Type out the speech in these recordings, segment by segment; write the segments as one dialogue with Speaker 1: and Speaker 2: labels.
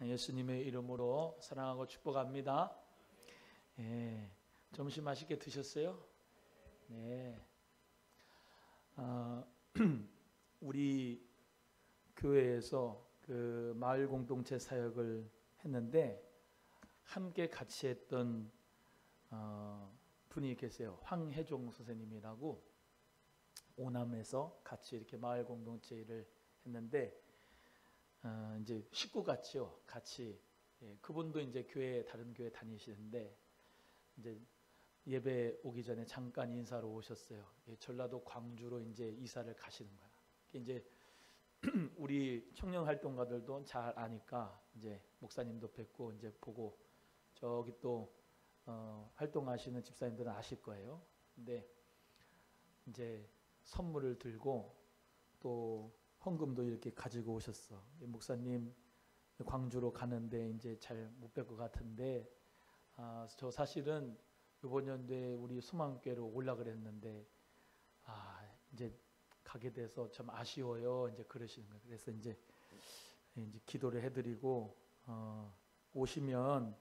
Speaker 1: 예수님의 이름으로 사랑하고 축복합니다. 점심 맛있게 드셨어요? 네. 우리 교회에서 그 마을 공동체 사역을 했는데 함께 같이 했던 분이 계세요. 황혜종 선생님이라고 오남에서 같이 이렇게 마을 공동체 일을 했는데 이제 식구 같이요. 같이 그분도 이제 다른 교회 다니시는데 이제 예배 오기 전에 잠깐 인사로 오셨어요. 전라도 광주로 이제 이사를 가시는 거야. 이제 우리 청년 활동가들도 잘 아니까 이제 목사님도 뵙고 이제 보고 저기 또 활동하시는 집사님들은 아실 거예요. 근데 이제 선물을 들고 또 헌금도 이렇게 가지고 오셨어. 목사님 광주로 가는데 이제 잘 못 뵐 것 같은데 저 사실은 이번 연도에 우리 소망교회로 올라 그랬는데 이제 가게 돼서 참 아쉬워요. 이제 그러시는 거예요. 그래서 이제 기도를 해드리고 오시면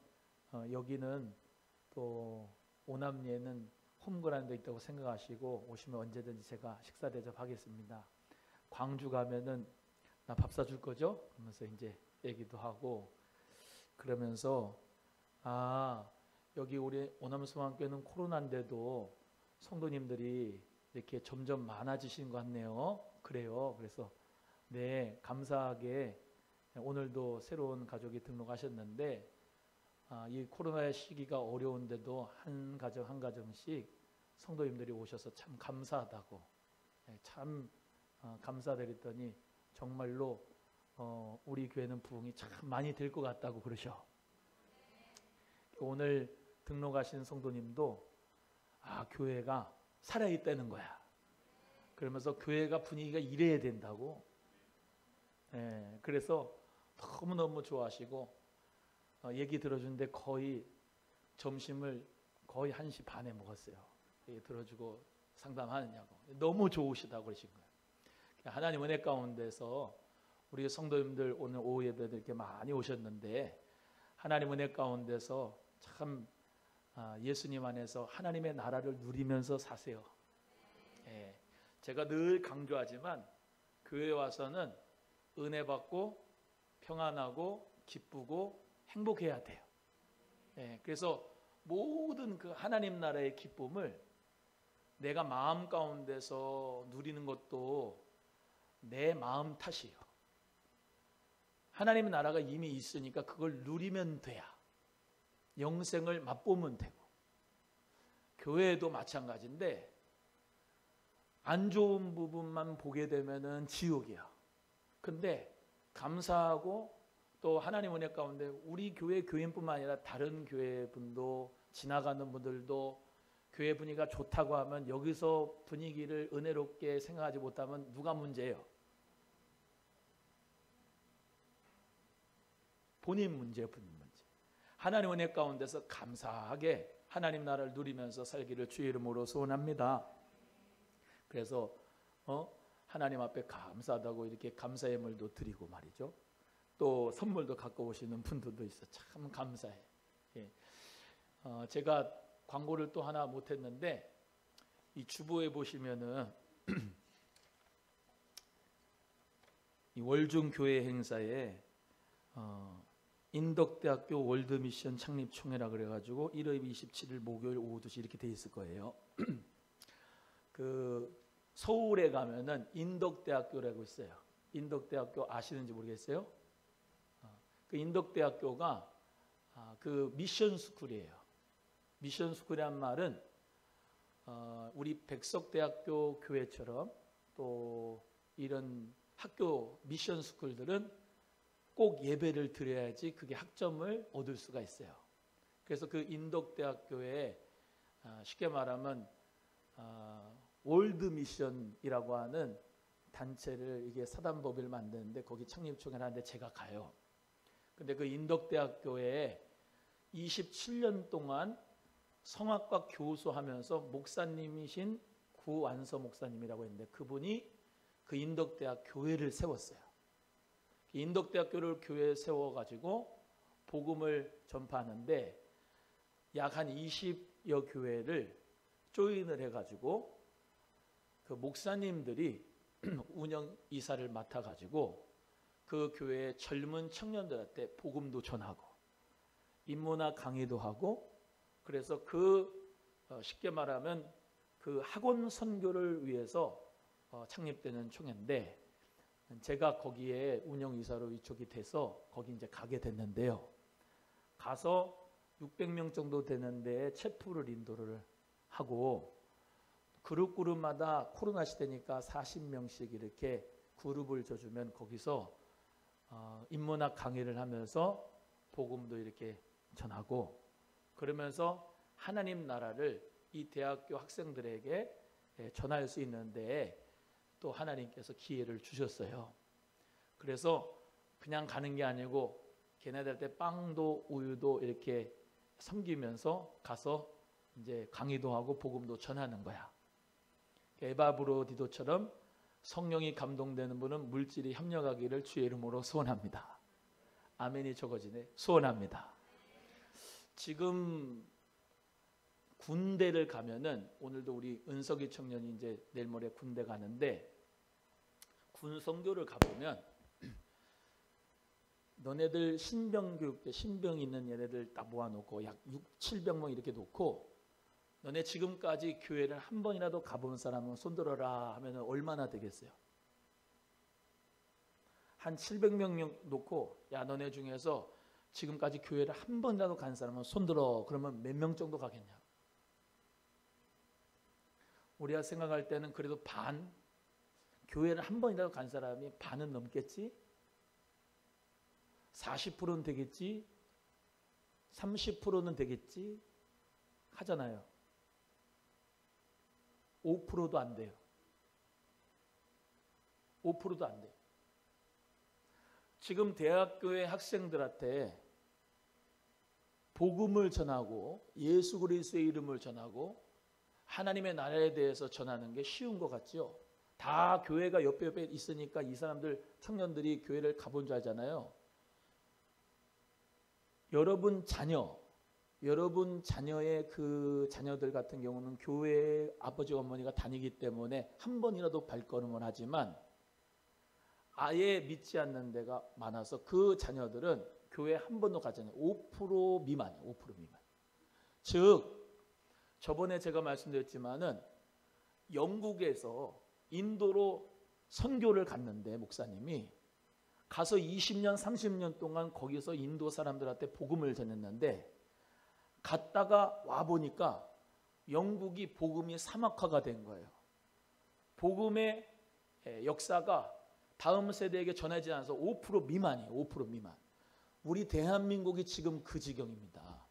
Speaker 1: 여기는 또 오남리에는 홈그라운드 데 있다고 생각하시고 오시면 언제든지 제가 식사 대접하겠습니다. 광주 가면은 나 밥 사줄 거죠? 그러면서 이제 얘기도 하고 그러면서 여기 우리 오남소망교회는 코로나인데도 성도님들이 이렇게 점점 많아지신 것 같네요. 그래요. 그래서 네, 감사하게 오늘도 새로운 가족이 등록하셨는데 이 코로나의 시기가 어려운데도 한 가정 한 가정씩 성도님들이 오셔서 참 감사하다고 참 감사드렸더니 정말로 우리 교회는 부흥이 참 많이 될 것 같다고 그러셔. 오늘 등록하신 성도님도 교회가 살아있다는 거야. 그러면서 교회가 분위기가 이래야 된다고. 그래서 너무너무 좋아하시고 얘기 들어주는데 거의 점심을 거의 1시 반에 먹었어요. 얘기 들어주고 상담하느냐고. 너무 좋으시다고 그러신 거예요. 하나님 은혜 가운데서 우리 성도님들 오늘 오후 예배도 이렇게 많이 오셨는데 하나님 은혜 가운데서 참 예수님 안에서 하나님의 나라를 누리면서 사세요. 제가 늘 강조하지만 교회 와서는 은혜 받고 평안하고 기쁘고 행복해야 돼요. 그래서 모든 그 하나님 나라의 기쁨을 내가 마음 가운데서 누리는 것도 내 마음 탓이에요. 하나님 나라가 이미 있으니까 그걸 누리면 돼야 영생을 맛보면 되고 교회도 마찬가지인데 안 좋은 부분만 보게 되면은 지옥이야. 근데 감사하고 또 하나님 은혜 가운데 우리 교회 교인뿐만 아니라 다른 교회 분도 지나가는 분들도 교회 분위기가 좋다고 하면 여기서 분위기를 은혜롭게 생각하지 못하면 누가 문제예요? 본인 문제예요. 본인 문제. 하나님 은혜 가운데서 감사하게 하나님 나라를 누리면서 살기를 주의 이름으로 소원합니다. 그래서 하나님 앞에 감사하다고 이렇게 감사의 말도 드리고 말이죠. 또 선물도 갖고 오시는 분들도 있어. 참 감사해. 제가 광고를 또 하나 못했는데 이 주보에 보시면은 이 월중교회 행사에 인덕대학교 월드미션 창립총회라 그래가지고 1월 27일 목요일 오후 2시 이렇게 돼 있을 거예요. 그 서울에 가면은 인덕대학교라고 있어요. 인덕대학교 아시는지 모르겠어요. 그 인덕대학교가 그 미션 스쿨이에요. 미션 스쿨이란 말은 우리 백석대학교 교회처럼 또 이런 학교 미션 스쿨들은 꼭 예배를 드려야지 그게 학점을 얻을 수가 있어요. 그래서 그 인덕대학교에 쉽게 말하면 월드미션이라고 하는 단체를 이게 사단법인을 만드는데 거기 창립총회를 하는데 제가 가요. 근데 그 인덕대학교에 27년 동안 성악과 교수하면서 목사님이신 구완서 목사님이라고 했는데 그분이 그 인덕대학 교회를 세웠어요. 인덕대학교를 교회에 세워가지고 복음을 전파하는데 약 한 20여 교회를 조인을 해가지고 그 목사님들이 운영 이사를 맡아가지고 그 교회의 젊은 청년들한테 복음도 전하고 인문학 강의도 하고, 그래서 쉽게 말하면 그 학원 선교를 위해서 창립되는 총회인데, 제가 거기에 운영이사로 위촉이 돼서 거기 이제 가게 됐는데요. 가서 600명 정도 되는 데에 체프를 인도를 하고, 그룹마다 코로나 시대니까 40명씩 이렇게 그룹을 줘주면 거기서 인문학 강의를 하면서 복음도 이렇게 전하고, 그러면서 하나님 나라를 이 대학교 학생들에게 전할 수 있는데 또 하나님께서 기회를 주셨어요. 그래서 그냥 가는 게 아니고 걔네들한테 빵도 우유도 이렇게 섬기면서 가서 이제 강의도 하고 복음도 전하는 거야. 에바브로디도처럼 성령이 감동되는 분은 물질이 협력하기를 주의 이름으로 소원합니다. 아멘이 적어지네. 소원합니다. 지금 군대를 가면은, 오늘도 우리 은석이 청년이 이제 내일 모레 군대 가는데, 군 선교를 가보면 너네들 신병 교육 때 신병 있는 얘네들 딱 모아놓고 약 6, 700명 이렇게 놓고, 너네 지금까지 교회를 한 번이라도 가본 사람은 손들어라 하면 얼마나 되겠어요? 한 700명 놓고, 야 너네 중에서 지금까지 교회를 한 번이라도 간 사람은 손들어. 그러면 몇 명 정도 가겠냐? 우리가 생각할 때는 그래도 반, 교회를 한 번이라도 간 사람이 반은 넘겠지? 40%는 되겠지? 30%는 되겠지? 하잖아요. 5%도 안 돼요. 5%도 안 돼요. 지금 대학교의 학생들한테 복음을 전하고 예수 그리스도의 이름을 전하고 하나님의 나라에 대해서 전하는 게 쉬운 것 같죠? 다 교회가 옆에 있으니까 이 사람들, 청년들이 교회를 가본 줄 알잖아요. 여러분 자녀의 그 자녀들 같은 경우는 교회에 아버지 어머니가 다니기 때문에 한 번이라도 발걸음을 하지만, 아예 믿지 않는 데가 많아서 그 자녀들은 교회 한 번도 가지 않아요. 5% 미만이에요. 5% 미만. 즉 저번에 제가 말씀드렸지만은 영국에서 인도로 선교를 갔는데, 목사님이 가서 20년 30년 동안 거기서 인도 사람들한테 복음을 전했는데, 갔다가 와보니까 영국이 복음이 사막화가 된 거예요. 복음의 역사가 다음 세대에게 전하지 않아서 5% 미만이에요. 5% 미만. 우리 대한민국이 지금 그 지경입니다.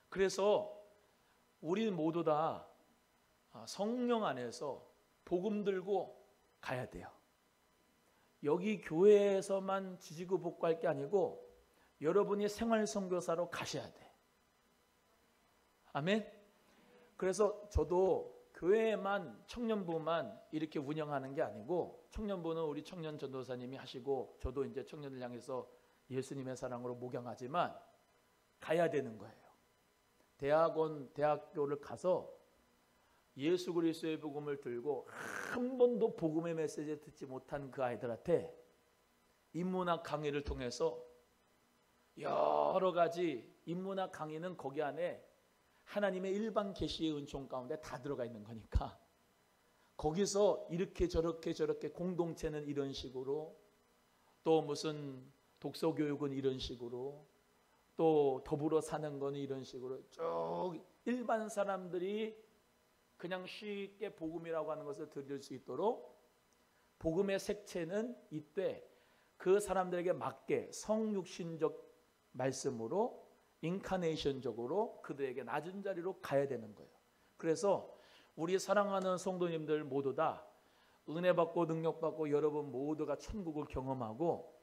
Speaker 1: 그래서 우리 모두 다 성령 안에서 복음 들고 가야 돼요. 여기 교회에서만 지지고 볶고할 게 아니고 여러분이 생활 선교사로 가셔야 돼. 아멘. 그래서 저도 교회만, 청년부만 이렇게 운영하는 게 아니고, 청년부는 우리 청년 전도사님이 하시고 저도 이제 청년을 향해서 예수님의 사랑으로 목양하지만 가야 되는 거예요. 대학교를 가서 예수 그리스도의 복음을 들고 한 번도 복음의 메시지를 듣지 못한 그 아이들한테 인문학 강의를 통해서, 여러 가지 인문학 강의는 거기 안에 하나님의 일반 계시의 은총 가운데 다 들어가 있는 거니까, 거기서 이렇게 저렇게 공동체는 이런 식으로, 또 무슨 독서 교육은 이런 식으로, 또 더불어 사는 건 이런 식으로 쭉 일반 사람들이 그냥 쉽게 복음이라고 하는 것을 들을 수 있도록 복음의 색채는 이때 그 사람들에게 맞게 성육신적 말씀으로 인카네이션적으로 그들에게 낮은 자리로 가야 되는 거예요. 그래서 우리 사랑하는 성도님들 모두 다 은혜 받고 능력 받고 여러분 모두가 천국을 경험하고,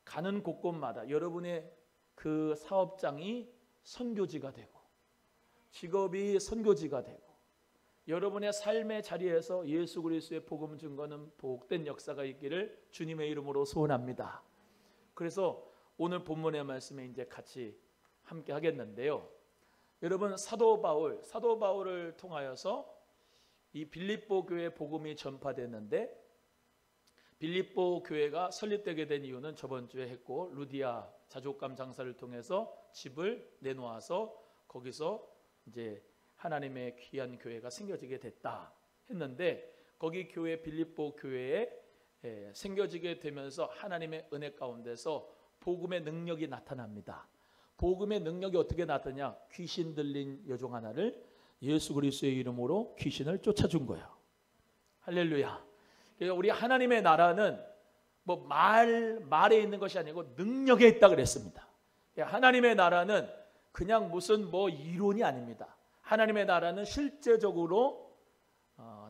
Speaker 1: 가는 곳곳마다 여러분의 그 사업장이 선교지가 되고 직업이 선교지가 되고 여러분의 삶의 자리에서 예수 그리스도의 복음 증거는 복된 역사가 있기를 주님의 이름으로 소원합니다. 그래서 오늘 본문의 말씀에 이제 같이 함께 하겠는데요. 여러분 사도 바울을 통하여서 이 빌립보 교회 복음이 전파됐는데, 빌립보 교회가 설립되게 된 이유는 저번 주에 했고, 루디아 자족감 장사를 통해서 집을 내놓아서 거기서 이제 하나님의 귀한 교회가 생겨지게 됐다 했는데, 거기 교회 빌립보 교회에 생겨지게 되면서 하나님의 은혜 가운데서 복음의 능력이 나타납니다. 복음의 능력이 어떻게 나타나냐? 귀신 들린 여종 하나를 예수 그리스도의 이름으로 귀신을 쫓아준 거예요. 할렐루야. 그러니까 우리 하나님의 나라는 뭐 말에 있는 것이 아니고 능력에 있다 그랬습니다. 하나님의 나라는 그냥 무슨 뭐 이론이 아닙니다. 하나님의 나라는 실제적으로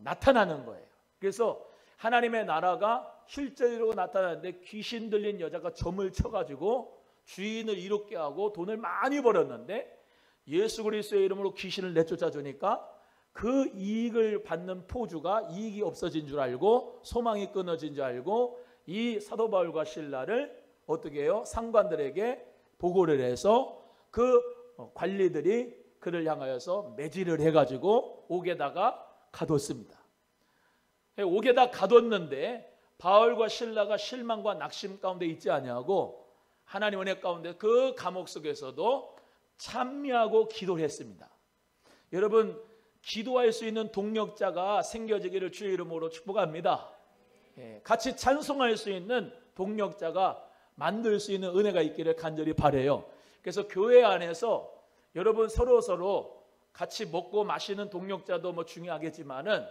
Speaker 1: 나타나는 거예요. 그래서 하나님의 나라가 실제로 나타나는데, 귀신 들린 여자가 점을 쳐가지고 주인을 이롭게 하고 돈을 많이 벌었는데, 예수 그리스도의 이름으로 귀신을 내쫓아 주니까 그 이익을 받는 포주가 이익이 없어진 줄 알고 소망이 끊어진 줄 알고 이 사도 바울과 실라를 어떻게 해요? 상관들에게 보고를 해서 그 관리들이 그를 향하여서 매질을 해가지고 옥에다가 가뒀습니다. 옥에다 가뒀는데 바울과 실라가 실망과 낙심 가운데 있지 아니하고 하나님 은혜 가운데 그 감옥 속에서도 찬미하고 기도를 했습니다. 여러분, 기도할 수 있는 동력자가 생겨지기를 주의 이름으로 축복합니다. 같이 찬송할 수 있는 동력자가 만들 수 있는 은혜가 있기를 간절히 바라요. 그래서 교회 안에서 여러분 서로 같이 먹고 마시는 동력자도 뭐 중요하겠지만은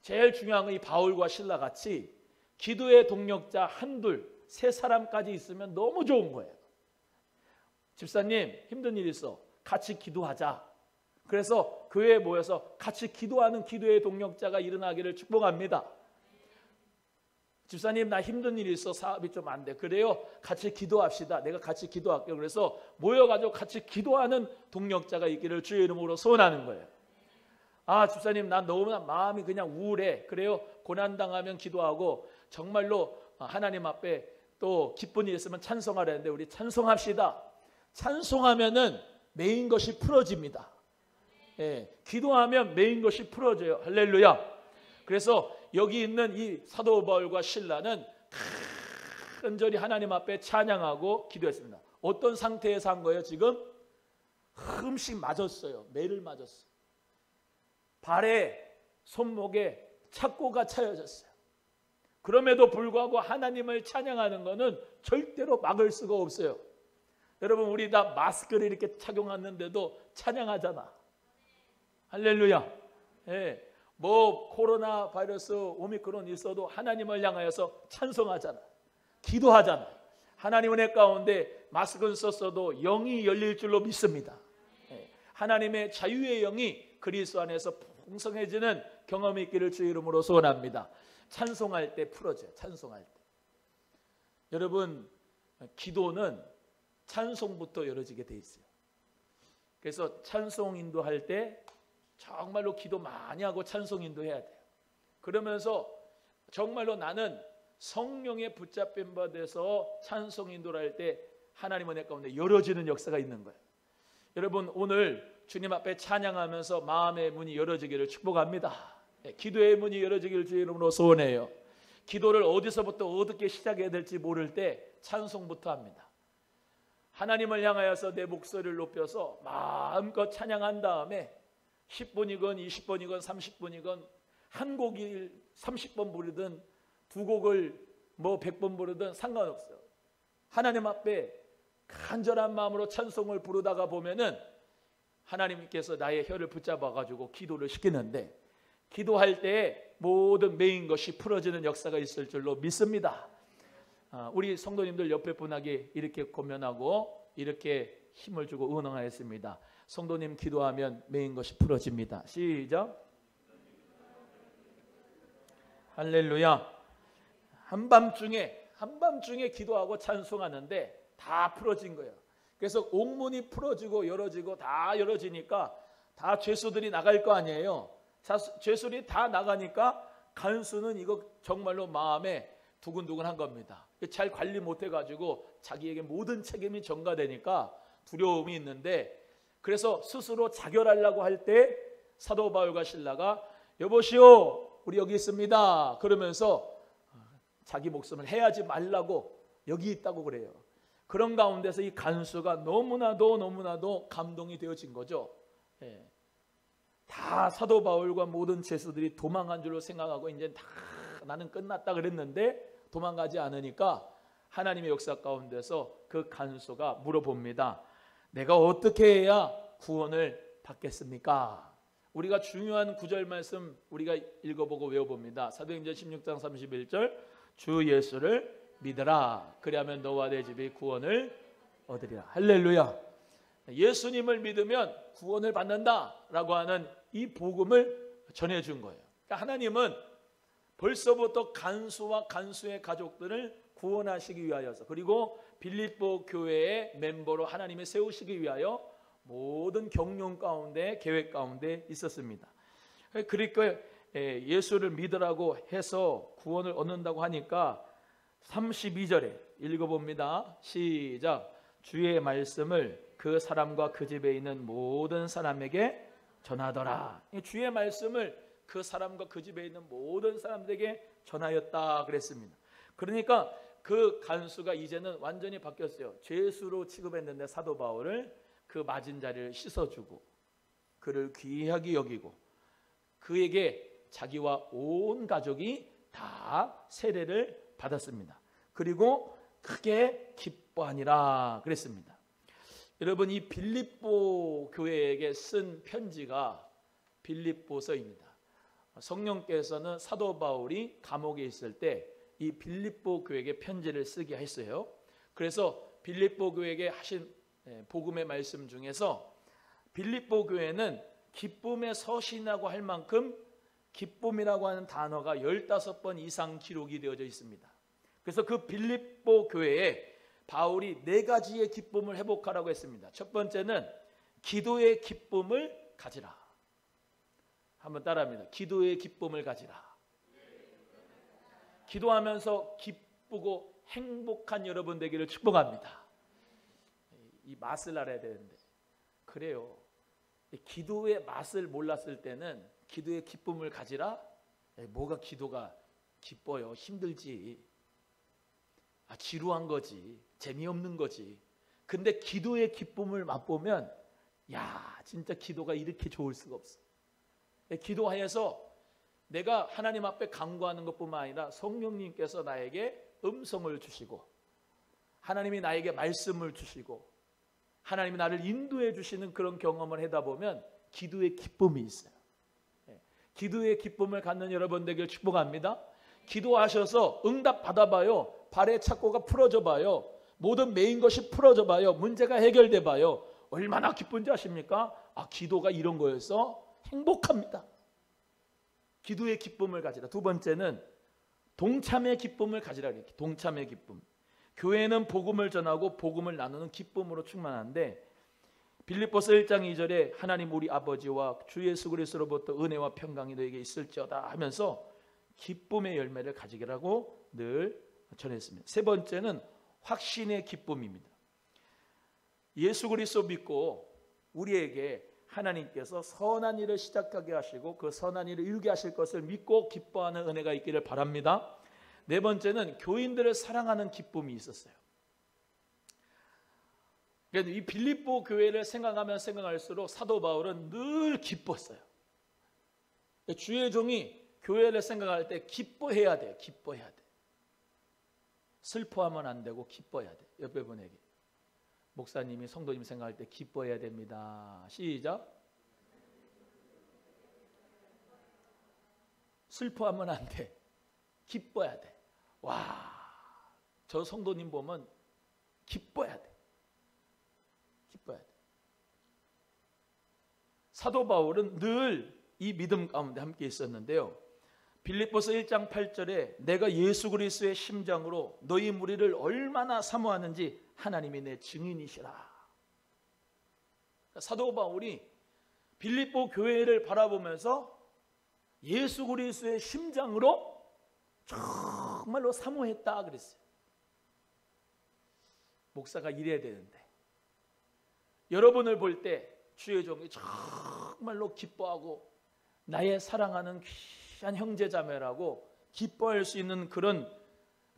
Speaker 1: 제일 중요한 건 이 바울과 실라 같이 기도의 동력자 한둘 세 사람까지 있으면 너무 좋은 거예요. 집사님 힘든 일 있어, 같이 기도하자. 그래서 교회에 모여서 같이 기도하는 기도의 동력자가 일어나기를 축복합니다. 집사님 나 힘든 일이 있어, 사업이 좀 안 돼. 그래요? 같이 기도합시다. 내가 같이 기도할게요. 그래서 모여가지고 같이 기도하는 동력자가 있기를 주의 이름으로 소원하는 거예요. 아 집사님 난 너무나 마음이 그냥 우울해. 그래요? 고난당하면 기도하고 정말로 하나님 앞에 또 기쁜 일이 있으면 찬송하려는데 우리 찬송합시다. 찬송하면은 메인 것이 풀어집니다. 기도하면 메인 것이 풀어져요. 할렐루야. 그래서 여기 있는 이 사도 바울과 실라는 간절히 하나님 앞에 찬양하고 기도했습니다. 어떤 상태에서 한 거예요? 지금 흠씩 맞았어요. 매를 맞았어요. 발에 손목에 착고가 차여졌어요. 그럼에도 불구하고 하나님을 찬양하는 것은 절대로 막을 수가 없어요. 여러분 우리 다 마스크를 이렇게 착용하는데도 찬양하잖아. 할렐루야. 뭐 코로나 바이러스 오미크론 있어도 하나님을 향하여서 찬송하잖아. 기도하잖아. 하나님 은혜 가운데 마스크를 썼어도 영이 열릴 줄로 믿습니다. 하나님의 자유의 영이 그리스도 안에서 풍성해지는 경험이 있기를 주의 이름으로 소원합니다. 찬송할 때 풀어져요. 찬송할 때. 여러분 기도는 찬송부터 열어지게 돼 있어요. 그래서 찬송 인도할 때 정말로 기도 많이 하고 찬송 인도해야 돼요. 그러면서 정말로 나는 성령에 붙잡힌 바 돼서 찬송 인도를 할 때 하나님 은혜 가운데 열어지는 역사가 있는 거예요. 여러분 오늘 주님 앞에 찬양하면서 마음의 문이 열어지기를 축복합니다. 기도의 문이 열어지기를 주의 이름으로 소원해요. 기도를 어디서부터 어떻게 시작해야 될지 모를 때 찬송부터 합니다. 하나님을 향하여서 내 목소리를 높여서 마음껏 찬양한 다음에 10분이건 20분이건 30분이건 한 곡을 30번 부르든 두 곡을 뭐 100번 부르든 상관없어요. 하나님 앞에 간절한 마음으로 찬송을 부르다가 보면은 하나님께서 나의 혀를 붙잡아 가지고 기도를 시키는데 기도할 때 모든 메인 것이 풀어지는 역사가 있을 줄로 믿습니다. 우리 성도님들 옆에 분에게 이렇게 고면하고 이렇게 힘을 주고 응원하겠습니다. 성도님 기도하면 메인 것이 풀어집니다. 시작. 할렐루야. 한밤중에 기도하고 찬송하는데 다 풀어진 거예요. 그래서 옥문이 풀어지고 열어지고 다 열어지니까 다 죄수들이 나갈 거 아니에요. 죄수들이 다 나가니까 간수는 이거 정말로 마음에 두근두근한 겁니다. 잘 관리 못해가지고 자기에게 모든 책임이 전가되니까 두려움이 있는데, 그래서 스스로 자결하려고 할 때 사도 바울과 실라가 여보시오 우리 여기 있습니다 그러면서 자기 목숨을 해하지 말라고 여기 있다고 그래요. 그런 가운데서 이 간수가 너무나도 감동이 되어진 거죠. 다 사도 바울과 모든 죄수들이 도망간 줄로 생각하고 이제 다 나는 끝났다 그랬는데 도망가지 않으니까 하나님의 역사 가운데서 그 간수가 물어봅니다. 내가 어떻게 해야 구원을 받겠습니까? 우리가 중요한 구절 말씀 우리가 읽어보고 외워봅니다. 사도행전 16장 31절 주 예수를 믿으라 그리하면 너와 내 집이 구원을 얻으리라. 할렐루야. 예수님을 믿으면 구원을 받는다라고 하는 이 복음을 전해준 거예요. 그러니까 하나님은 벌써부터 간수와 간수의 가족들을 구원하시기 위하여서, 그리고 빌립보 교회의 멤버로 하나님이 세우시기 위하여 모든 경륜 가운데 계획 가운데 있었습니다. 그러니까 예수를 믿으라고 해서 구원을 얻는다고 하니까 32절에 읽어봅니다. 시작. 주의 말씀을 그 사람과 그 집에 있는 모든 사람에게 전하더라. 주의 말씀을 그 사람과 그 집에 있는 모든 사람들에게 전하였다 그랬습니다. 그러니까 그 간수가 이제는 완전히 바뀌었어요. 죄수로 취급했는데 사도 바울을 그 맞은 자리를 씻어주고 그를 귀하게 여기고 그에게 자기와 온 가족이 다 세례를 받았습니다. 그리고 크게 기뻐하니라 그랬습니다. 여러분, 이 빌립보 교회에게 쓴 편지가 빌립보서입니다. 성령께서는 사도 바울이 감옥에 있을 때 이 빌립보 교회에게 편지를 쓰게 했어요. 그래서 빌립보 교회에게 하신 복음의 말씀 중에서 빌립보 교회는 기쁨의 서신이라고 할 만큼 기쁨이라고 하는 단어가 15번 이상 기록이 되어져 있습니다. 그래서 그 빌립보 교회에 바울이 4가지의 기쁨을 회복하라고 했습니다. 첫 번째는 기도의 기쁨을 가지라. 한번 따라합니다. 기도의 기쁨을 가지라. 기도하면서 기쁘고 행복한 여러분 되기를 축복합니다. 이 맛을 알아야 되는데, 그래요. 기도의 맛을 몰랐을 때는 기도의 기쁨을 가지라. 뭐가 기도가 기뻐요? 힘들지. 지루한 거지. 재미없는 거지. 근데 기도의 기쁨을 맛보면 진짜 기도가 이렇게 좋을 수가 없어. 기도하여서 내가 하나님 앞에 간구하는 것뿐만 아니라 성령님께서 나에게 음성을 주시고 하나님이 나에게 말씀을 주시고 하나님이 나를 인도해 주시는 그런 경험을 하다 보면 기도의 기쁨이 있어요. 기도의 기쁨을 갖는 여러분 되길 축복합니다. 기도하셔서 응답 받아봐요. 발의 착고가 풀어져 봐요. 모든 메인 것이 풀어져 봐요. 문제가 해결돼 봐요. 얼마나 기쁜지 아십니까? 기도가 이런 거였어? 행복합니다. 기도의 기쁨을 가지라. 두 번째는 동참의 기쁨을 가지라. 이렇게 동참의 기쁨. 교회는 복음을 전하고 복음을 나누는 기쁨으로 충만한데 빌립보서 1장 2절에 하나님 우리 아버지와 주 예수 그리스도로부터 은혜와 평강이 너에게 있을지어다 하면서 기쁨의 열매를 가지라고 늘 전했습니다. 세 번째는 확신의 기쁨입니다. 예수 그리스도 믿고 우리에게 하나님께서 선한 일을 시작하게 하시고 그 선한 일을 이루게 하실 것을 믿고 기뻐하는 은혜가 있기를 바랍니다. 네 번째는 교인들을 사랑하는 기쁨이 있었어요. 이 빌립보 교회를 생각하면 생각할수록 사도 바울은 늘 기뻤어요. 주의 종이 교회를 생각할 때 기뻐해야 돼요. 기뻐해야 돼. 슬퍼하면 안 되고 기뻐해야 돼. 옆에 분에게 목사님이 성도님 생각할 때 기뻐해야 됩니다. 시작. 슬퍼하면 안 돼. 기뻐해야 돼. 저 성도님 보면 기뻐해야 돼. 기뻐해야 돼. 사도 바울은 늘 이 믿음 가운데 함께 있었는데요. 빌립보서 1장 8절에 내가 예수 그리스도의 심장으로 너희 무리를 얼마나 사모하는지 하나님이 내 증인이시라. 사도 바울이 빌립보 교회를 바라보면서 예수 그리스도의 심장으로 정말로 사모했다 그랬어요. 목사가 이래야 되는데, 여러분을 볼 때 주의 종이 정말로 기뻐하고 나의 사랑하는 귀한 형제자매라고 기뻐할 수 있는 그런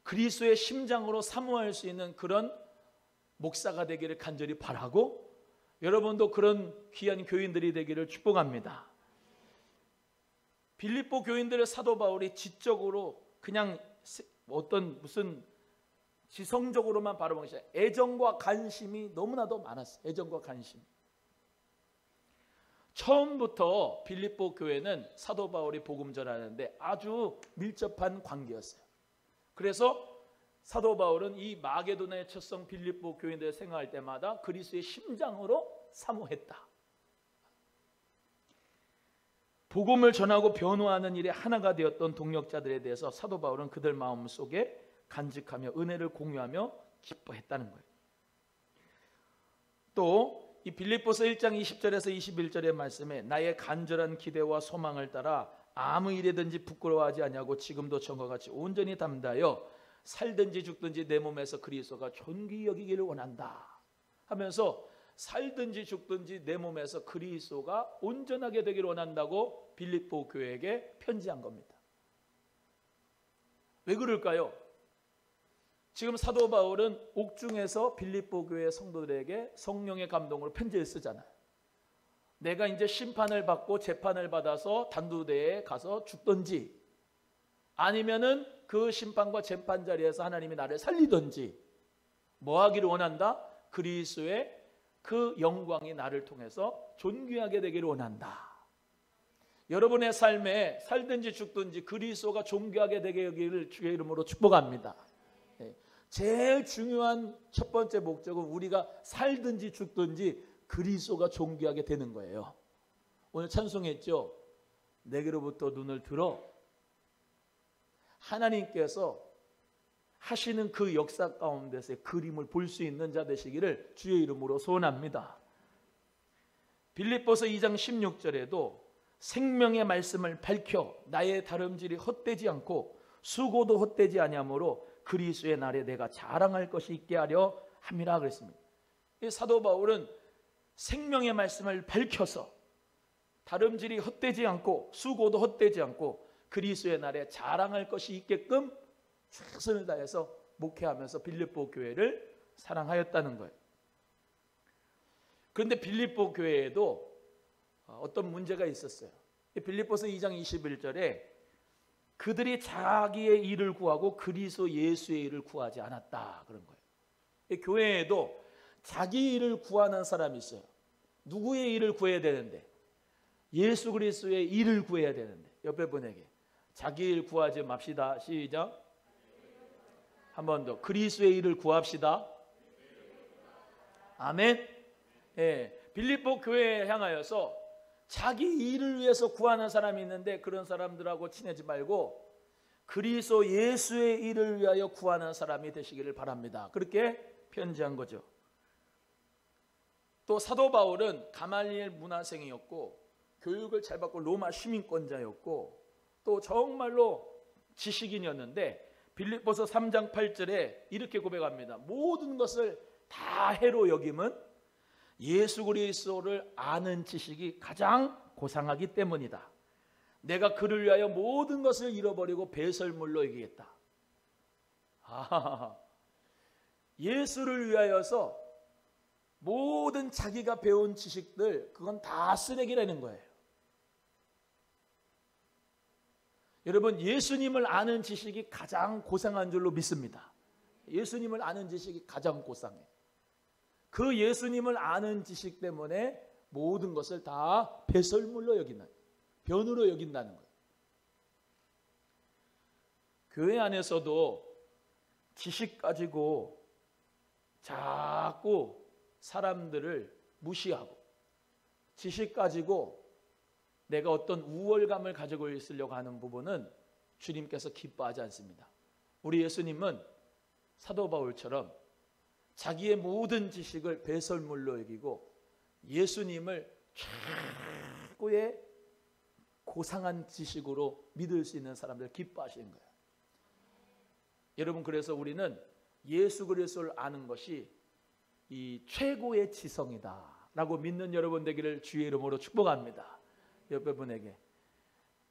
Speaker 1: 그리스도의 심장으로 사모할 수 있는 그런 목사가 되기를 간절히 바라고, 여러분도 그런 귀한 교인들이 되기를 축복합니다. 빌립보 교인들의 사도 바울이 지적으로 그냥 어떤 무슨 지성적으로만 바라본 것이 아니라 애정과 관심이 너무나도 많았어요. 애정과 관심. 처음부터 빌립보 교회는 사도 바울이 복음 전하는데 아주 밀접한 관계였어요. 그래서 사도 바울은 이 마게도나의 첫성 빌립보 교인들을 생각할 때마다 그리스도의 심장으로 사모했다. 복음을 전하고 변호하는 일에 하나가 되었던 동역자들에 대해서 사도 바울은 그들 마음속에 간직하며 은혜를 공유하며 기뻐했다는 거예요. 또 이 빌립보서 1장 20절에서 21절의 말씀에 나의 간절한 기대와 소망을 따라 아무 일에든지 부끄러워하지 아니하고 지금도 전과 같이 온전히 담대하여 살든지 죽든지 내 몸에서 그리스도가 존귀히 여기기를 원한다 하면서 살든지 죽든지 내 몸에서 그리스도가 온전하게 되기를 원한다고 빌립보 교회에게 편지한 겁니다. 왜 그럴까요? 지금 사도 바울은 옥중에서 빌립보 교회 성도들에게 성령의 감동으로 편지를 쓰잖아요. 내가 이제 심판을 받고 재판을 받아서 단두대에 가서 죽든지 아니면은 그 심판과 재판 자리에서 하나님이 나를 살리든지 뭐 하기를 원한다? 그리스도의 그 영광이 나를 통해서 존귀하게 되기를 원한다. 여러분의 삶에 살든지 죽든지 그리스도가 존귀하게 되게 여기를 주의 이름으로 축복합니다. 제일 중요한 첫 번째 목적은 우리가 살든지 죽든지 그리스도가 존귀하게 되는 거예요. 오늘 찬송했죠. 내게로부터 눈을 들어 하나님께서 하시는 그 역사 가운데서의 그림을 볼 수 있는 자 되시기를 주의 이름으로 소원합니다. 빌립보서 2장 16절에도 생명의 말씀을 밝혀 나의 다름질이 헛되지 않고 수고도 헛되지 아니하므로 그리스도의 날에 내가 자랑할 것이 있게 하려 함이라 그랬습니다. 사도 바울은 생명의 말씀을 밝혀서 다름질이 헛되지 않고 수고도 헛되지 않고 그리스도의 날에 자랑할 것이 있게끔 최선을 다해서 목회하면서 빌립보 교회를 사랑하였다는 거예요. 그런데 빌립보 교회에도 어떤 문제가 있었어요. 빌립보서 2장 21절에 그들이 자기의 일을 구하고 그리스도 예수의 일을 구하지 않았다 그런 거예요. 교회에도 자기 일을 구하는 사람이 있어요. 누구의 일을 구해야 되는데? 예수 그리스도의 일을 구해야 되는데. 옆에 분에게 자기 일 구하지 맙시다. 시작. 한 번 더. 그리스도의 일을 구합시다. 아멘. 빌립보 교회에 향하여서 자기 일을 위해서 구하는 사람이 있는데 그런 사람들하고 친하지 말고 그리스도 예수의 일을 위하여 구하는 사람이 되시기를 바랍니다. 그렇게 편지한 거죠. 또 사도 바울은 가말리엘 문화생이었고 교육을 잘 받고 로마 시민권자였고 또 정말로 지식인이었는데 빌립보서 3장 8절에 이렇게 고백합니다. 모든 것을 다 해로 여김은 예수 그리스도를 아는 지식이 가장 고상하기 때문이다. 내가 그를 위하여 모든 것을 잃어버리고 배설물로 여기겠다. 예수를 위하여서 모든 자기가 배운 지식들 그건 다 쓰레기라는 거예요. 여러분 예수님을 아는 지식이 가장 고상한 줄로 믿습니다. 예수님을 아는 지식이 가장 고상해요. 그 예수님을 아는 지식 때문에 모든 것을 다 배설물로 여기는, 변으로 여긴다는 거예요. 교회 안에서도 지식 가지고 자꾸 사람들을 무시하고 지식 가지고 내가 어떤 우월감을 가지고 있으려고 하는 부분은 주님께서 기뻐하지 않습니다. 우리 예수님은 사도 바울처럼 자기의 모든 지식을 배설물로 여기고 예수님을 최고의 고상한 지식으로 믿을 수 있는 사람들 기뻐하시는 거예요. 여러분, 그래서 우리는 예수 그리스도를 아는 것이 이 최고의 지성이다 라고 믿는 여러분 되기를 주의 이름으로 축복합니다. 옆에 분에게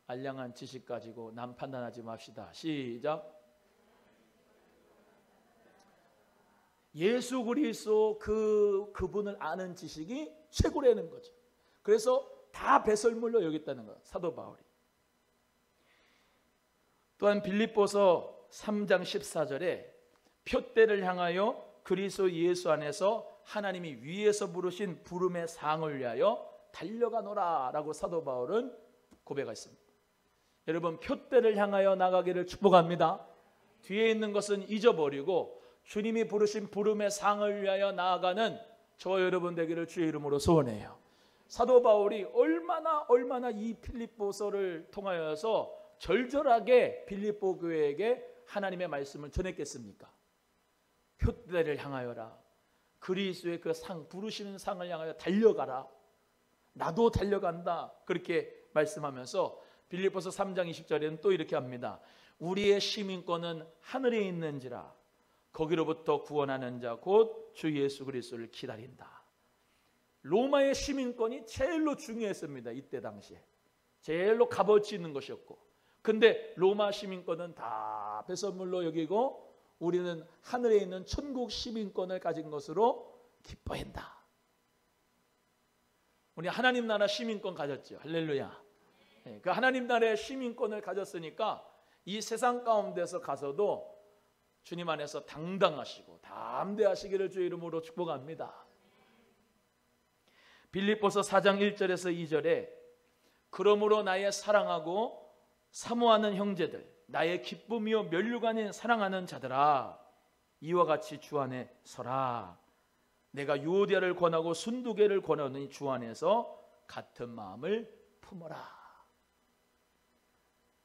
Speaker 1: 알량한 지식 가지고 남 판단하지 맙시다. 시작. 예수 그리스도 그분을 아는 지식이 최고라는 거죠. 그래서 다 배설물로 여겼다는 거예요, 사도 바울이. 또한 빌립보서 3장 14절에 표대를 향하여 그리스도 예수 안에서 하나님이 위에서 부르신 부름의 상을 위하여 달려가노라 라고 사도 바울은 고백했습니다. 여러분, 표대를 향하여 나가기를 축복합니다. 뒤에 있는 것은 잊어버리고 주님이 부르신 부름의 상을 위하여 나아가는 저와 여러분 되기를 주의 이름으로 소원해요. 사도 바울이 얼마나 이 빌립보서를 통하여서 절절하게 빌립보 교회에게 하나님의 말씀을 전했겠습니까? 표대를 향하여라. 그리스도의 그 상, 부르시는 상을 향하여 달려가라. 나도 달려간다. 그렇게 말씀하면서 빌립보서 3장 20절에는 또 이렇게 합니다. 우리의 시민권은 하늘에 있는지라 거기로부터 구원하는 자 곧 주 예수 그리스도를 기다린다. 로마의 시민권이 제일로 중요했습니다. 이때 당시에 제일로 값어치 있는 것이었고, 근데 로마 시민권은 다 배설물로 여기고 우리는 하늘에 있는 천국 시민권을 가진 것으로 기뻐한다. 우리 하나님 나라 시민권 가졌죠. 할렐루야. 그 하나님 나라의 시민권을 가졌으니까 이 세상 가운데서 가서도 주님 안에서 당당하시고 담대하시기를 주의 이름으로 축복합니다. 빌립보서 4장 1절에서 2절에 그러므로 나의 사랑하고 사모하는 형제들, 나의 기쁨이요 면류관인 사랑하는 자들아, 이와 같이 주 안에 서라. 내가 유오디아를 권하고 순두개를 권하니 주 안에서 같은 마음을 품어라.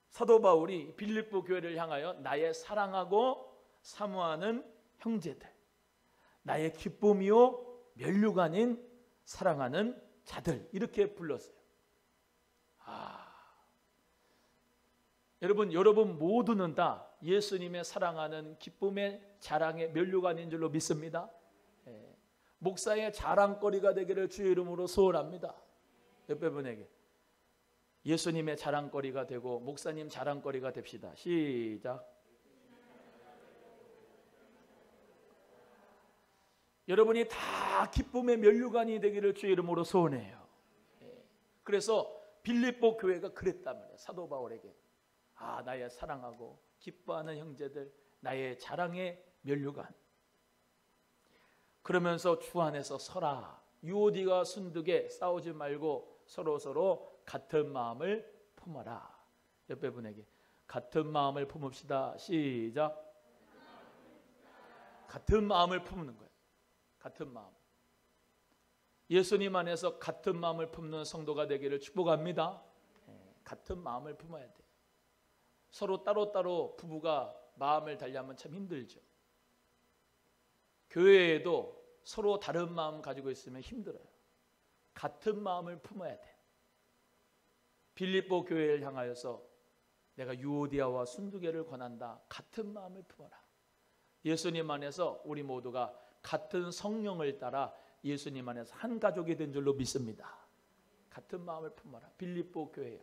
Speaker 1: 사도 바울이 빌립보 교회를 향하여 나의 사랑하고 사모하는 형제들, 나의 기쁨이요 면류관인 사랑하는 자들, 이렇게 불렀어요. 여러분 모두는 다 예수님의 사랑하는 기쁨의 자랑의 면류관인 줄로 믿습니다. 목사의 자랑거리가 되기를 주의 이름으로 소원합니다. 옆에 분에게 예수님의 자랑거리가 되고 목사님 자랑거리가 됩시다. 시작. 여러분이 다 기쁨의 면류관이 되기를 주의 이름으로 소원해요. 그래서 빌립보 교회가 그랬단 말이에요. 사도 바울에게 나의 사랑하고 기뻐하는 형제들, 나의 자랑의 면류관. 그러면서 주 안에서 서라. 유오디가 순두개 싸우지 말고 서로 같은 마음을 품어라. 옆에 분에게 같은 마음을 품읍시다. 시작. 같은 마음을 품는 거예요. 같은 마음. 예수님 안에서 같은 마음을 품는 성도가 되기를 축복합니다. 같은 마음을 품어야 돼요. 서로 따로따로 부부가 마음을 달리하면 참 힘들죠. 교회에도 서로 다른 마음 가지고 있으면 힘들어요. 같은 마음을 품어야 돼. 빌립보 교회를 향하여서 내가 유오디아와 순두개를 권한다. 같은 마음을 품어라. 예수님 안에서 우리 모두가 같은 성령을 따라 예수님 안에서 한 가족이 된 줄로 믿습니다. 같은 마음을 품어라. 빌립보 교회요.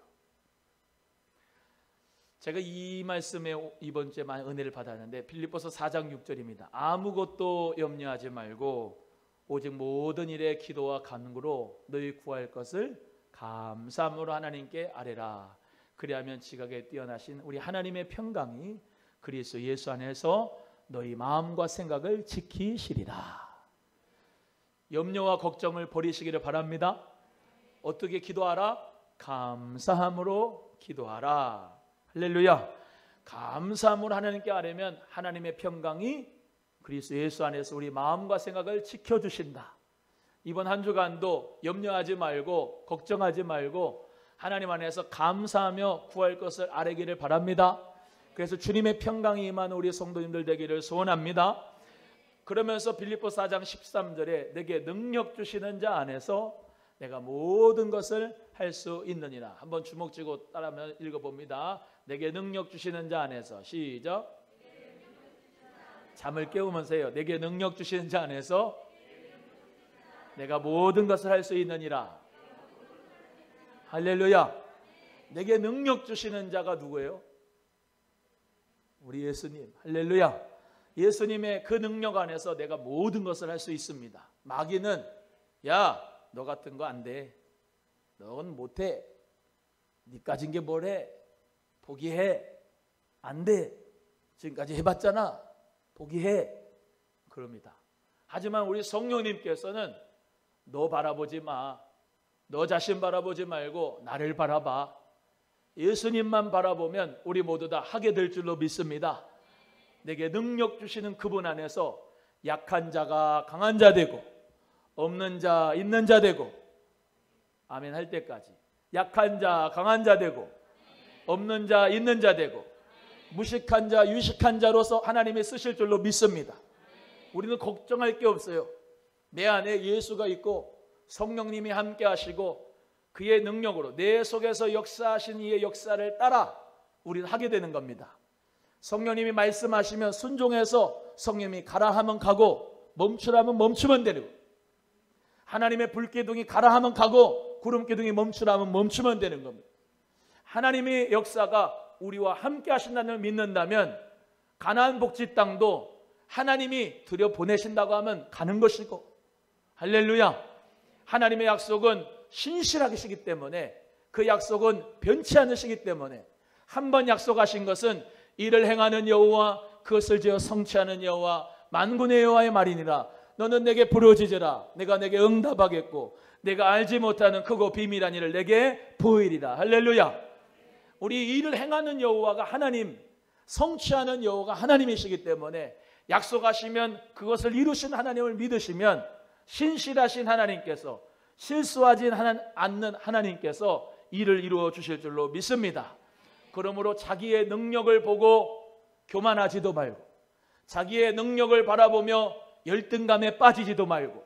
Speaker 1: 제가 이 말씀에 이번 주에 많은 은혜를 받았는데 빌립보서 4장 6절입니다. 아무것도 염려하지 말고 오직 모든 일에 기도와 간구로 너희 구할 것을 감사함으로 하나님께 아뢰라. 그리하면 지각에 뛰어나신 우리 하나님의 평강이 그리스도 예수 안에서 너희 마음과 생각을 지키시리라. 염려와 걱정을 버리시기를 바랍니다. 어떻게 기도하라? 감사함으로 기도하라. 할렐루야. 감사함으로 하나님께 아뢰면 하나님의 평강이 그리스도 예수 안에서 우리 마음과 생각을 지켜주신다. 이번 한 주간도 염려하지 말고 걱정하지 말고 하나님 안에서 감사하며 구할 것을 아뢰기를 바랍니다. 그래서 주님의 평강이 임하는 우리 성도님들 되기를 소원합니다. 그러면서 빌립보 4장 13절에 내게 능력 주시는 자 안에서 내가 모든 것을 할 수 있느니라. 한번 주먹쥐고 따라하면 읽어봅니다. 내게 능력 주시는 자 안에서. 시작. 잠을 깨우면서 해요. 내게 능력 주시는 자 안에서 내가 모든 것을 할 수 있느니라. 할렐루야. 내게 능력 주시는 자가 누구예요? 우리 예수님. 할렐루야. 예수님의 그 능력 안에서 내가 모든 것을 할 수 있습니다. 마귀는 야, 너 같은 거 안 돼. 넌 못해. 니 가진 게 뭐래? 포기해. 안 돼. 지금까지 해봤잖아. 포기해. 그럽니다. 하지만 우리 성령님께서는 너 바라보지 마. 너 자신 바라보지 말고 나를 바라봐. 예수님만 바라보면 우리 모두 다 하게 될 줄로 믿습니다. 내게 능력 주시는 그분 안에서 약한 자가 강한 자 되고 없는 자 있는 자 되고 아멘 할 때까지 약한 자 강한 자 되고 없는 자 있는 자 되고 무식한 자 유식한 자로서 하나님이 쓰실 줄로 믿습니다. 우리는 걱정할 게 없어요. 내 안에 예수가 있고 성령님이 함께 하시고 그의 능력으로 내 속에서 역사하신 이의 역사를 따라 우리는 하게 되는 겁니다. 성령님이 말씀하시면 순종해서 성령님이 가라 하면 가고 멈추라면 멈추면 되고 하나님의 불기둥이 가라 하면 가고 구름기둥이 멈추라면 멈추면 되는 겁니다. 하나님의 역사가 우리와 함께 하신다는 걸 믿는다면 가나안 복지 땅도 하나님이 들여보내신다고 하면 가는 것이고 할렐루야. 하나님의 약속은 신실하시기 때문에 그 약속은 변치 않으시기 때문에 한 번 약속하신 것은 이를 행하는 여호와 그것을 지어 성취하는 여호와 만군의 여호와의 말이니라. 너는 내게 부르짖으라. 내가 내게 응답하겠고 내가 알지 못하는 크고 비밀한 일을 내게 보이리라. 할렐루야. 우리 일을 행하는 여호와가 하나님, 성취하는 여호와가 하나님이시기 때문에 약속하시면 그것을 이루신 하나님을 믿으시면 신실하신 하나님께서 실수하지 않는 하나님께서 일을 이루어 주실 줄로 믿습니다. 그러므로 자기의 능력을 보고 교만하지도 말고 자기의 능력을 바라보며 열등감에 빠지지도 말고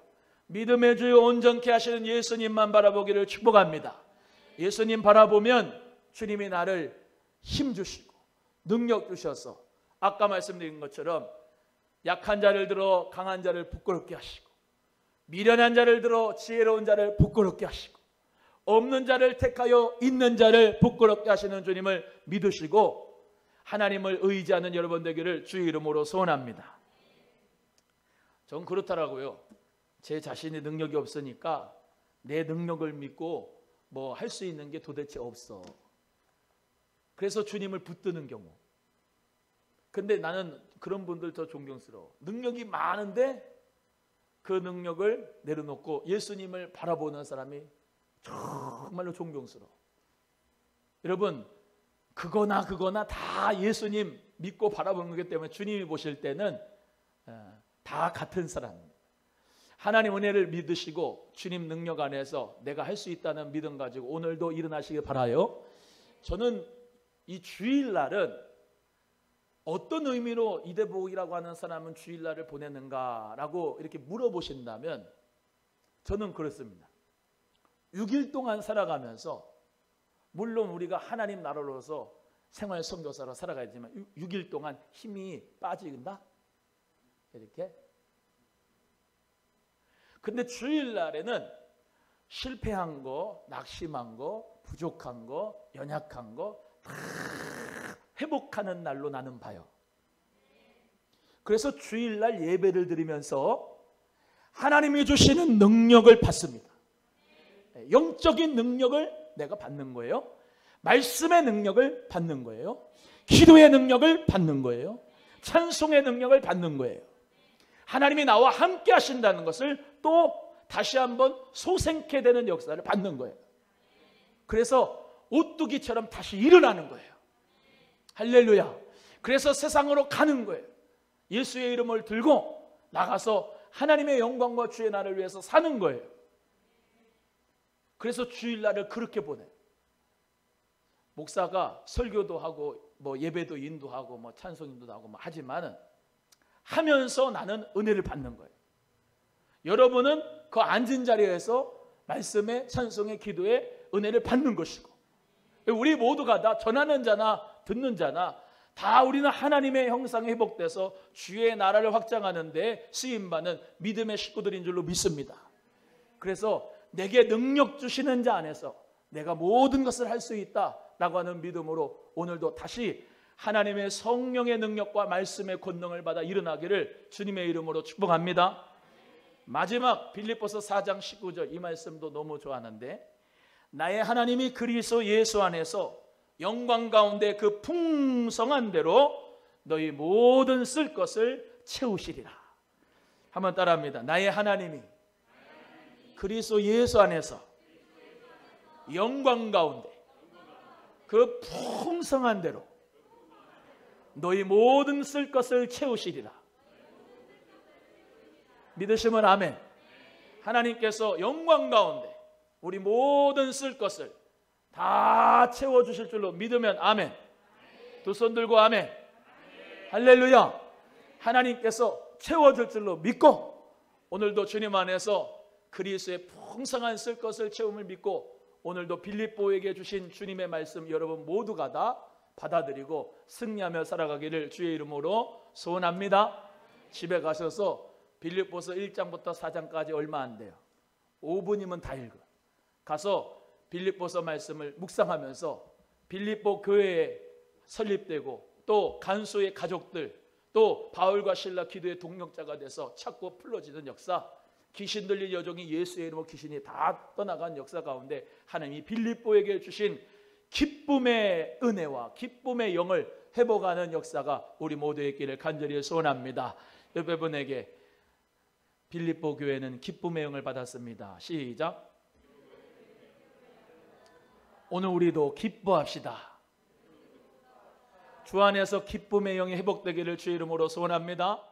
Speaker 1: 믿음의 주여 온전케 하시는 예수님만 바라보기를 축복합니다. 예수님 바라보면 주님이 나를 힘주시고 능력 주셔서 아까 말씀드린 것처럼 약한 자를 들어 강한 자를 부끄럽게 하시고 미련한 자를 들어 지혜로운 자를 부끄럽게 하시고 없는 자를 택하여 있는 자를 부끄럽게 하시는 주님을 믿으시고 하나님을 의지하는 여러분 되기를 주의 이름으로 소원합니다. 전 그렇더라고요. 제 자신의 능력이 없으니까 내 능력을 믿고 뭐 할 수 있는 게 도대체 없어. 그래서 주님을 붙드는 경우. 근데 나는 그런 분들 더 존경스러워. 능력이 많은데 그 능력을 내려놓고 예수님을 바라보는 사람이 정말로 존경스러워. 여러분 그거나 다 예수님 믿고 바라보는 거기 때문에 주님이 보실 때는 다 같은 사람입니다. 하나님 은혜를 믿으시고 주님 능력 안에서 내가 할 수 있다는 믿음 가지고 오늘도 일어나시길 바라요. 저는 이 주일날은 어떤 의미로 이대복이라고 하는 사람은 주일날을 보내는가라고 이렇게 물어보신다면 저는 그렇습니다. 6일 동안 살아가면서 물론 우리가 하나님 나라로서 생활 선교사로 살아가야지만 6일 동안 힘이 빠진다? 이렇게. 근데 주일날에는 실패한 거, 낙심한 거, 부족한 거, 연약한 거 다 회복하는 날로 나는 봐요. 그래서 주일날 예배를 드리면서 하나님이 주시는 능력을 받습니다. 영적인 능력을 내가 받는 거예요. 말씀의 능력을 받는 거예요. 기도의 능력을 받는 거예요. 찬송의 능력을 받는 거예요. 하나님이 나와 함께 하신다는 것을 또 다시 한번 소생케 되는 역사를 받는 거예요. 그래서 오뚜기처럼 다시 일어나는 거예요. 할렐루야. 그래서 세상으로 가는 거예요. 예수의 이름을 들고 나가서 하나님의 영광과 주의 나라를 위해서 사는 거예요. 그래서 주일날을 그렇게 보내요. 목사가 설교도 하고 뭐 예배도 인도하고 뭐 찬송 인도도 하고 뭐 하지만은 하면서 나는 은혜를 받는 거예요. 여러분은 그 앉은 자리에서 말씀의 찬송의 기도의 은혜를 받는 것이고, 우리 모두가 다 전하는 자나 듣는 자나 다 우리는 하나님의 형상에 회복돼서 주의 나라를 확장하는 데 쓰임받는 믿음의 식구들인 줄로 믿습니다. 그래서 내게 능력 주시는 자 안에서 내가 모든 것을 할 수 있다라고 하는 믿음으로 오늘도 다시 하나님의 성령의 능력과 말씀의 권능을 받아 일어나기를 주님의 이름으로 축복합니다. 마지막 빌립보서 4장 19절 이 말씀도 너무 좋아하는데, 나의 하나님이 그리스도 예수 안에서 영광 가운데 그 풍성한 대로 너희 모든 쓸 것을 채우시리라. 한번 따라합니다. 나의 하나님이 그리스도 예수 안에서 영광 가운데 그 풍성한 대로 너희 모든 쓸 것을 채우시리라. 믿으시면 아멘. 하나님께서 영광 가운데 우리 모든 쓸 것을 다 채워주실 줄로 믿으면 아멘. 두 손 들고 아멘. 할렐루야. 하나님께서 채워줄 줄로 믿고 오늘도 주님 안에서 그리스도의 풍성한 쓸 것을 채움을 믿고 오늘도 빌립보에게 주신 주님의 말씀 여러분 모두가 다 받아들이고 승리하며 살아가기를 주의 이름으로 소원합니다. 집에 가셔서 빌립보서 1장부터 4장까지 얼마 안 돼요. 5분이면 다 읽어. 가서 빌립보서 말씀을 묵상하면서 빌립보 교회에 설립되고 또 간수의 가족들 또 바울과 실라 기도의 동력자가 돼서 찾고 풀어지는 역사, 귀신 들린 여종이 예수의 이름으로 귀신이 다 떠나간 역사 가운데 하나님이 빌립보에게 주신 기쁨의 은혜와 기쁨의 영을 회복하는 역사가 우리 모두의 있기를 간절히 소원합니다. 여러분에게 빌립보 교회는 기쁨의 영을 받았습니다. 시작. 오늘 우리도 기뻐합시다. 주 안에서 기쁨의 영이 회복되기를 주의 이름으로 소원합니다.